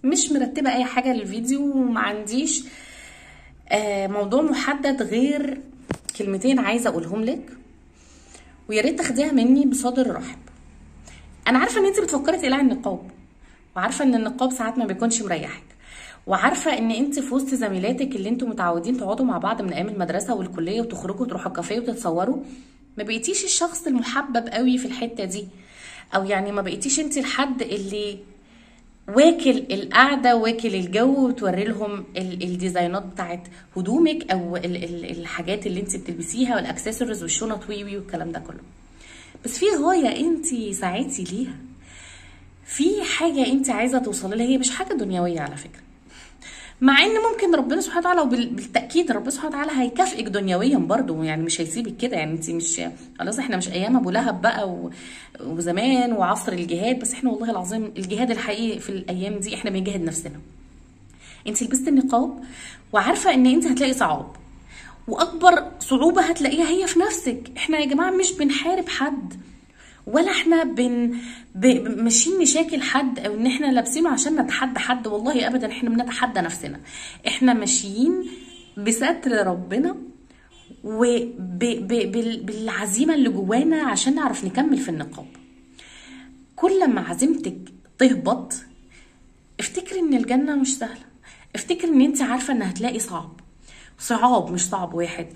مش مرتبه اي حاجه للفيديو، وما عنديش موضوع محدد غير كلمتين عايزه اقولهم لك، ويا ريت تاخديها مني بصدر رحب. انا عارفه ان انت بتفكري تقلعي النقاب، وعارفه ان النقاب ساعات ما بيكونش مريحك، وعارفه ان انت في وسط زميلاتك اللي انتوا متعودين تقعدوا مع بعض من ايام المدرسه والكليه وتخرجوا تروحوا كافيه وتتصوروا، ما بقيتيش الشخص المحبب قوي في الحته دي، او يعني ما بقيتيش انت الحد اللي واكل القعده واكل الجو وتوري لهم الديزاينات بتاعت هدومك او الحاجات اللي انت بتلبسيها والاكسسوارز والشنط وي والكلام ده كله. بس في غايه انت سعيتي ليها، في حاجه انت عايزه توصلي لها، هي مش حاجه دنيويه على فكره، مع ان ممكن ربنا سبحانه وتعالى وبالتاكيد ربنا سبحانه وتعالى هيكافئك دنيويا برضه، يعني مش هيسيبك كده، يعني انت مش خلاص، احنا مش ايام ابو لهب بقى وزمان وعصر الجهاد، بس احنا والله العظيم الجهاد الحقيقي في الايام دي احنا بنجاهد نفسنا. انت لبست النقاب وعارفه ان انت هتلاقي صعاب، واكبر صعوبه هتلاقيها هي في نفسك. احنا يا جماعه مش بنحارب حد، ولا احنا ماشيين نشاكل حد، او ان احنا لابسينه عشان نتحدى حد، والله ابدا، احنا بنتحدى نفسنا. احنا ماشيين بستر ربنا وبالعزيمه اللي جوانا عشان نعرف نكمل في النقاب. كل ما عزيمتك تهبط افتكري ان الجنه مش سهله، افتكري ان انت عارفه ان هتلاقي صعاب مش صعب واحد.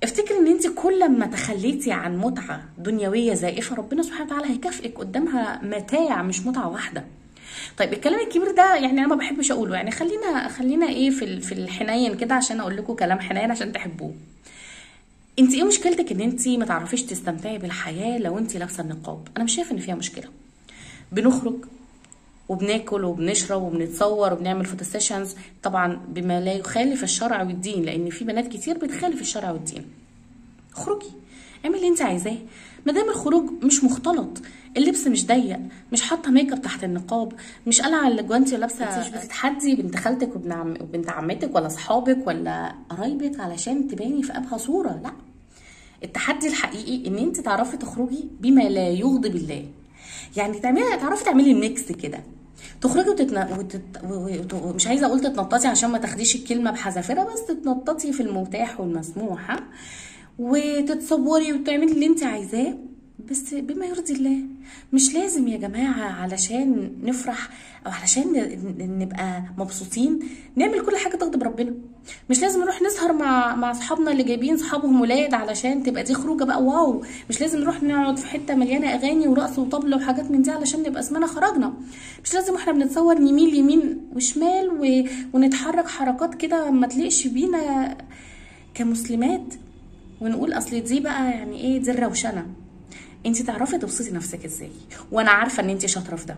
افتكري ان انت كل ما تخليتي عن متعه دنيويه زائفه ربنا سبحانه وتعالى هيكافئك قدامها متاع، مش متعه واحده. طيب الكلام الكبير ده يعني انا ما بحبش اقوله، يعني خلينا ايه في الحنين كده، عشان اقول لكم كلام حنين عشان تحبوه. انت ايه مشكلتك ان انت ما تعرفيش تستمتعي بالحياه لو انت لابسه النقاب؟ انا مش شايفه ان فيها مشكله. بنخرج وبناكل وبنشرب وبنتصور وبنعمل فوتو سيشنز، طبعا بما لا يخالف الشرع والدين، لان في بنات كتير بتخالف الشرع والدين. اخرجي اعملي اللي انت عايزاه، ما دام الخروج مش مختلط، اللبس مش ضيق، مش حاطه ميك اب تحت النقاب، مش قلعه الجوانتي ولابسه، انت مش بتتحدي بنت خالتك وبنت عمتك ولا اصحابك ولا قرايبك علشان تباني في ابهى صوره، لا. التحدي الحقيقي ان انت تعرفي تخرجي بما لا يغضب الله، يعني تعرفي تعملي ميكس كده، تخرجي مش عايزه اقول تتنططي عشان ما تاخديش الكلمه بحذافيرها، بس تتنططي في المتاح والمسموح، وتتصوري وتعملي اللي انت عايزاه، بس بما يرضي الله. مش لازم يا جماعه علشان نفرح او علشان نبقى مبسوطين نعمل كل حاجه تغضب ربنا. مش لازم نروح نسهر مع اصحابنا اللي جايبين صحابهم ولاد علشان تبقى دي خروجه بقى واو. مش لازم نروح نقعد في حته مليانه اغاني ورقص وطبل وحاجات من دي علشان نبقى اسمنا خرجنا. مش لازم واحنا بنتصور نميل يمين وشمال ونتحرك حركات كده ما تليقش بينا كمسلمات ونقول اصل دي بقى يعني ايه دي الروشنه. انت تعرفي تبسطي نفسك ازاي، وانا عارفه ان انت شاطره في ده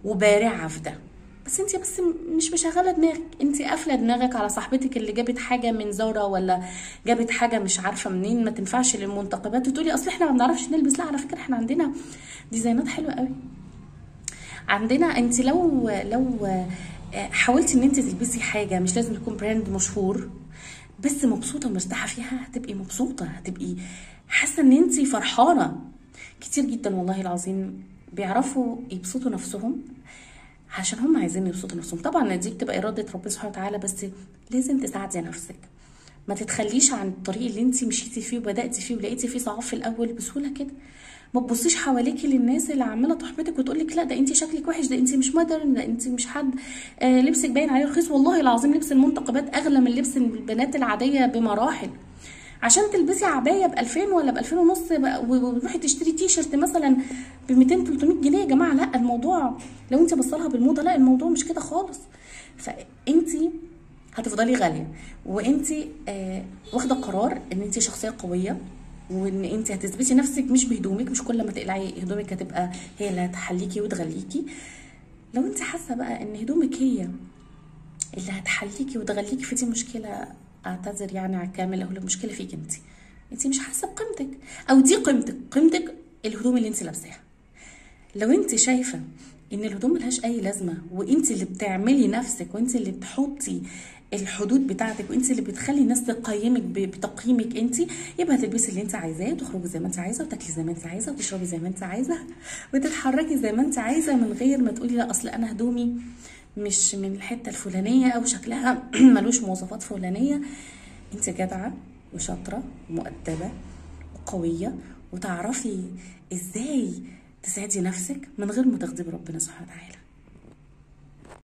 وبارعه في ده، بس انت مش مشغله دماغك، انت قافله دماغك على صاحبتك اللي جابت حاجه من زوره ولا جابت حاجه مش عارفه منين ما تنفعش للمنتقبات، وتقولي اصل احنا ما بنعرفش نلبس. لا على فكره احنا عندنا ديزاينات حلوه قوي. عندنا انت لو حاولتي ان انت تلبسي حاجه مش لازم تكون براند مشهور، بس مبسوطه ومرتاحه فيها، هتبقي مبسوطه، هتبقي حاسه ان انت فرحانه. كتير جدا والله العظيم بيعرفوا يبسطوا نفسهم عشان هم عايزين يبسطوا نفسهم. طبعا دي بتبقى اراده ربنا سبحانه وتعالى، بس لازم تساعدي نفسك، ما تتخليش عن الطريق اللي انت مشيتي فيه وبداتي فيه ولقيتي فيه صعاب في الاول بسهوله كده. ما تبصيش حواليكي للناس اللي عماله تحبطك وتقول لك لا ده انت شكلك وحش، ده انت مش مودرن، ده انت مش حد لبسك باين عليه رخيص. والله العظيم لبس المنتقبات اغلى من لبس البنات العاديه بمراحل. عشان تلبسي عبايه ب2000 ولا ب2000 ونص وتروحي تشتري تي شيرت مثلا ب 200 300 جنيه يا جماعه، لا الموضوع لو انت بصلها بالموضه لا الموضوع مش كده خالص. فانت هتفضلي غاليه، وانت واخده قرار ان انت شخصيه قويه، وان انت هتثبتي نفسك مش بهدومك، مش كل ما تقلعي هدومك هتبقى هي اللي هتحليكي وتغليكي. لو انت حاسه بقى ان هدومك هي اللي هتحليكي وتغليكي فدي مشكله، اعتذر يعني على الكلام اللي هو المشكله فيك انت مش حاسه بقيمتك، او دي قيمتك الهدوم اللي انت لابساها. لو انت شايفه ان الهدوم ملهاش اي لازمه، وانت اللي بتعملي نفسك، وانت اللي بتحطي الحدود بتاعتك، وانت اللي بتخلي الناس تقيمك بتقييمك انت، يبقى هتلبسي اللي انت عايزاه، وتخرجي زي ما انت عايزه، وتاكلي زي ما انت عايزه، وتشربي زي ما انت عايزه، وتتحركي زي ما انت عايزه، من غير ما تقولي لا اصل انا هدومي مش من الحتة الفلانية او شكلها ملوش مواصفات فلانية. انت جدعة وشاطرة ومؤدبة وقوية، وتعرفي ازاي تسعدي نفسك من غير ما تغضبي ربنا سبحانه وتعالى.